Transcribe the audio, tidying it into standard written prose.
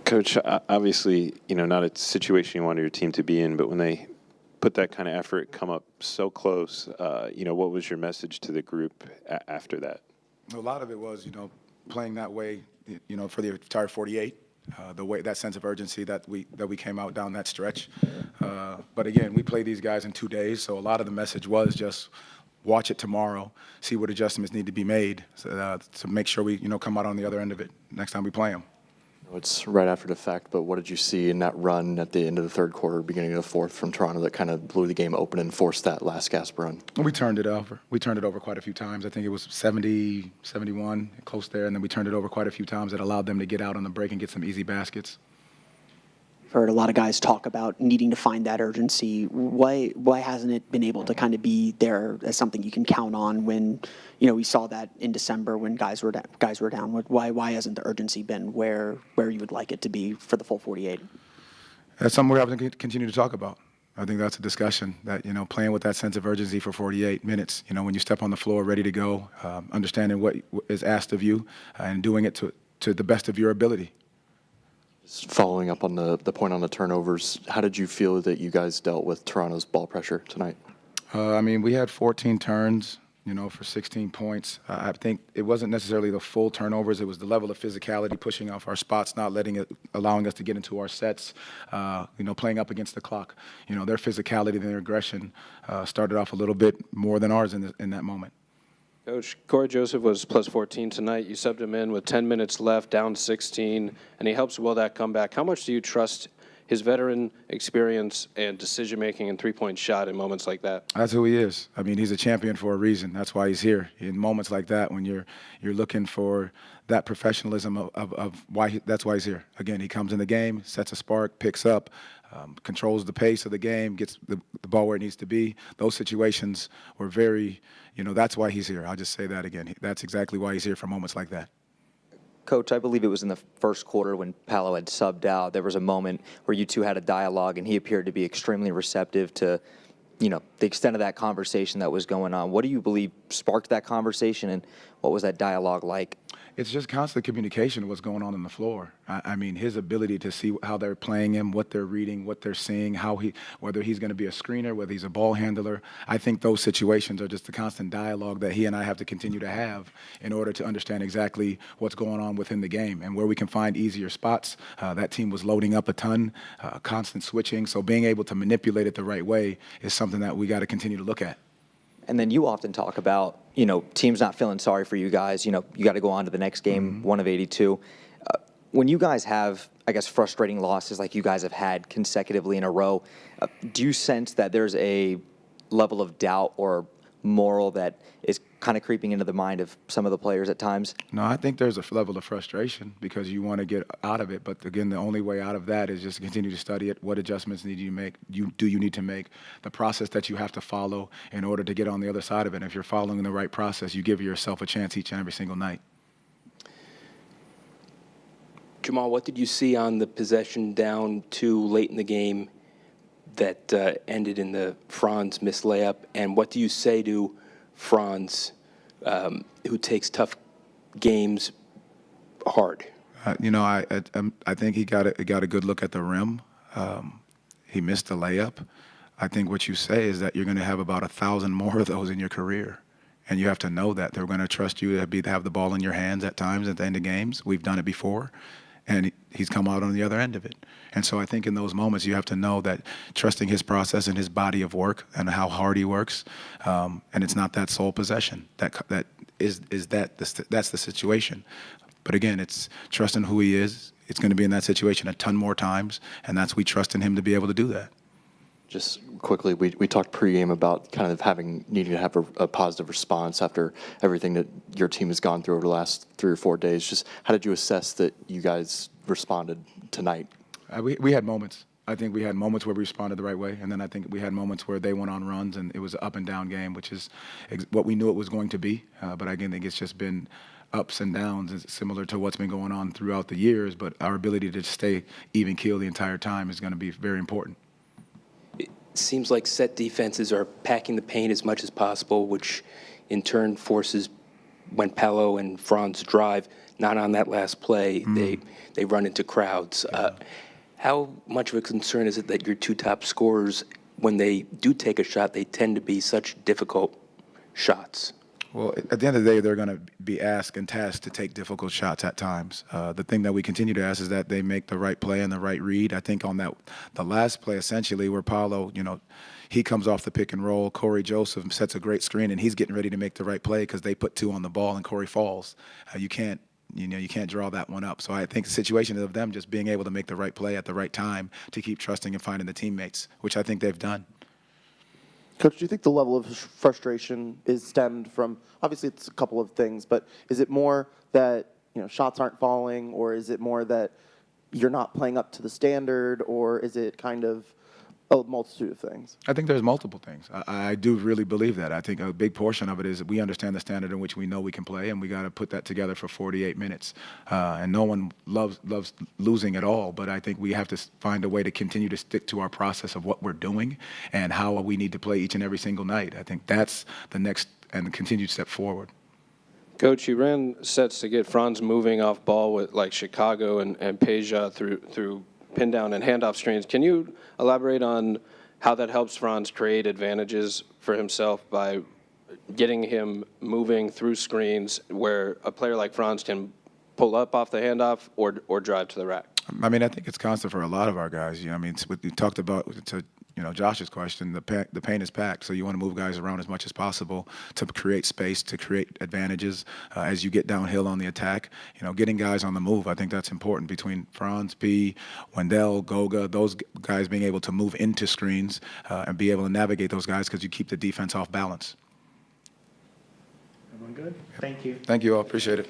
Coach, obviously, not a situation you wanted your team to be in, but when they put that kind of effort, come up so close, what was your message to the group after that? A lot of it was, playing that way, for the entire 48. The way, that sense of urgency that we came out down that stretch. But again, we play these guys in 2 days, so a lot of the message was just watch it tomorrow, see what adjustments need to be made to make sure we come out on the other end of it next time we play them. It's right after the fact, but what did you see in that run at the end of the third quarter, beginning of the fourth from Toronto that kind of blew the game open and forced that last gasp run? We turned it over. We turned it over quite a few times. I think it was 70, 71, close there, and then we turned it over quite a few times that allowed them to get out on the break and get some easy baskets. I've heard a lot of guys talk about needing to find that urgency. Why hasn't it been able to kind of be there as something you can count on when, we saw that in December when guys were down? Why hasn't the urgency been where you would like it to be for the full 48? That's something we're having to continue to talk about. I think that's a discussion that, playing with that sense of urgency for 48 minutes, when you step on the floor ready to go, understanding what is asked of you and doing it to the best of your ability. Following up on the point on the turnovers, how did you feel that you guys dealt with Toronto's ball pressure tonight? We had 14 turns, for 16 points. I think it wasn't necessarily the full turnovers. It was the level of physicality, pushing off our spots, not allowing us to get into our sets, playing up against the clock. Their physicality and their aggression started off a little bit more than ours in that moment. Coach, Corey Joseph was plus 14 tonight. You subbed him in with 10 minutes left, down 16, and he helps will that comeback. How much do you trust his veteran experience and decision-making and three-point shot in moments like that? That's who he is. He's a champion for a reason. That's why he's here. In moments like that, when you're looking for that professionalism of why that's why he's here. Again, he comes in the game, sets a spark, picks up, controls the pace of the game, gets the ball where it needs to be. Those situations were very, that's why he's here. I'll just say that again. That's exactly why he's here for moments like that. Coach, I believe it was in the first quarter when Paolo had subbed out. There was a moment where you two had a dialogue, and he appeared to be extremely receptive to, the extent of that conversation that was going on. What do you believe sparked that conversation, and what was that dialogue like? It's just constant communication of what's going on the floor. His ability to see how they're playing him, what they're reading, what they're seeing, whether he's going to be a screener, whether he's a ball handler. I think those situations are just the constant dialogue that he and I have to continue to have in order to understand exactly what's going on within the game and where we can find easier spots. That team was loading up a ton, constant switching. So being able to manipulate it the right way is something that we got to continue to look at. And then you often talk about, teams not feeling sorry for you guys. You got to go on to the next game, one of 82. When you guys have, frustrating losses like you guys have had consecutively in a row, do you sense that there's a level of doubt or moral that is kind of creeping into the mind of some of the players at times? No, I think there's a level of frustration because you want to get out of it. But again, the only way out of that is just to continue to study it. What adjustments do you need to make? The process that you have to follow in order to get on the other side of it. And if you're following the right process, you give yourself a chance each and every single night. Jamahl, what did you see on the possession down 2 late in the game that ended in the Franz missed layup? And what do you say to Franz, who takes tough games hard? I think he got a good look at the rim. He missed the layup. I think what you say is that you're going to have about 1,000 more of those in your career. And you have to know that they're going to trust you to have the ball in your hands at times at the end of games. We've done it before. And he's come out on the other end of it. And so I think in those moments you have to know that trusting his process and his body of work and how hard he works, and it's not that sole possession. That's the situation. But again, it's trusting who he is. It's going to be in that situation a ton more times, and we trust in him to be able to do that. Just quickly, we talked pregame about kind of needing to have a positive response after everything that your team has gone through over the last 3 or 4 days. Just how did you assess that you guys responded tonight? We had moments. I think we had moments where we responded the right way, and then I think we had moments where they went on runs, and it was an up and down game, which is what we knew it was going to be. But again, I think it's just been ups and downs. It's similar to what's been going on throughout the years, but our ability to stay even keel the entire time is going to be very important. Seems like set defenses are packing the paint as much as possible, which in turn forces when Paolo and Franz drive, not on that last play, they run into crowds. How much of a concern is it that your two top scorers, when they do take a shot, they tend to be such difficult shots? Well, at the end of the day, they're going to be asked and tasked to take difficult shots at times. The thing that we continue to ask is that they make the right play and the right read. I think on the last play, essentially, where Paolo, he comes off the pick and roll. Corey Joseph sets a great screen, and he's getting ready to make the right play because they put two on the ball, and Corey falls. You can't draw that one up. So I think the situation of them just being able to make the right play at the right time to keep trusting and finding the teammates, which I think they've done. Coach, do you think the level of frustration is stemmed from, obviously it's a couple of things, but is it more that, shots aren't falling, or is it more that you're not playing up to the standard, or is it kind of a multitude of things? I think there's multiple things. I do really believe that. I think a big portion of it is that we understand the standard in which we know we can play, and we got to put that together for 48 minutes. And no one loves losing at all, but I think we have to find a way to continue to stick to our process of what we're doing and how we need to play each and every single night. I think that's the next and the continued step forward. Coach, you ran sets to get Franz moving off ball with like Chicago and Peja through pin down and handoff screens. Can you elaborate on how that helps Franz create advantages for himself by getting him moving through screens where a player like Franz can pull up off the handoff or drive to the rack? I mean, I think it's constant for a lot of our guys. We talked about, to Josh's question, the paint is packed, so you want to move guys around as much as possible to create space, to create advantages as you get downhill on the attack. Getting guys on the move, I think that's important between Franz, P, Wendell, Goga, those guys being able to move into screens and be able to navigate those guys because you keep the defense off balance. Everyone good? Thank you. Thank you all. Appreciate it.